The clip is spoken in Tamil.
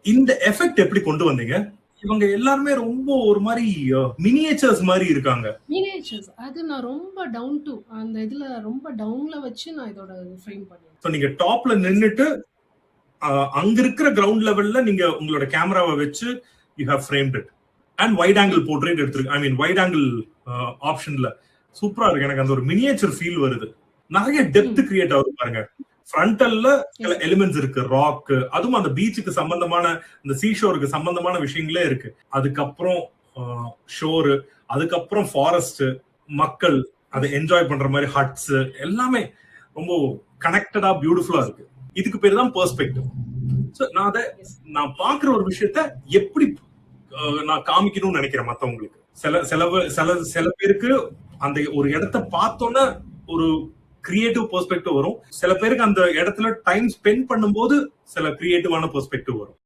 இந்த எஃபெக்ட் எப்படி கொண்டு வந்தீங்க? இவங்க எல்லாருமே ரொம்ப ஒரு மாதிரி மினியேச்சர்ஸ் மாதிரி இருக்காங்க. மினியேச்சர்ஸ் அது நான் ரொம்ப டவுன் டு அந்த இதுல ரொம்ப டவுன்ல வச்சு நான் இதோட ஃப்ரேம் பண்ணேன். ஸோ நீங்க டாப்ல நின்னுட்டு அங்க இருக்கிற கிரவுண்ட் லெவல்ல நீங்க உங்களோட கேமராவை வச்சு you have framed it and wide angle portrait எடுத்துருக்கு. ஐ மீன் வைட் ஆங்கிள் ஆப்ஷன்ல சூப்பரா இருக்கு. எனக்கு அந்த ஒரு மினியேச்சர் ஃபீல் வருது. நிறைய டெப்த் கிரியேட் ஆகுது பாருங்க. ஃப்ரண்டல்ல சில எலிமெண்ட்ஸ் இருக்கு, ராக், அதுவும் அந்த பீச்சுக்கு சம்பந்தமான இந்த சீஷோருக்கு சம்பந்தமான விஷயங்களே இருக்கு. அதுக்கப்புறம் ஷோரு, அதுக்கப்புறம் ஃபாரஸ்ட், மக்கள் அதை என்ஜாய் பண்ற மாதிரி ஹட்ஸ் எல்லாமே ரொம்ப கனெக்டடா பியூட்டிஃபுல்லா இருக்கு. இதுக்கு பேர் தான் பெர்ஸ்பெக்டிவ். நான் பாக்குற ஒரு விஷயத்த எப்படி நான் காமிக்கணும்னு நினைக்கிறேன் மத்தவங்களுக்கு. சில பேருக்கு அந்த ஒரு இடத்த பார்த்தோன்னா ஒரு கிரியேட்டிவ் பெர்ஸ்பெக்டிவ் வரும். சில பேருக்கு அந்த இடத்துல டைம் ஸ்பெண்ட் பண்ணும்போது சில கிரியேட்டிவான பெர்ஸ்பெக்டிவ் வரும்.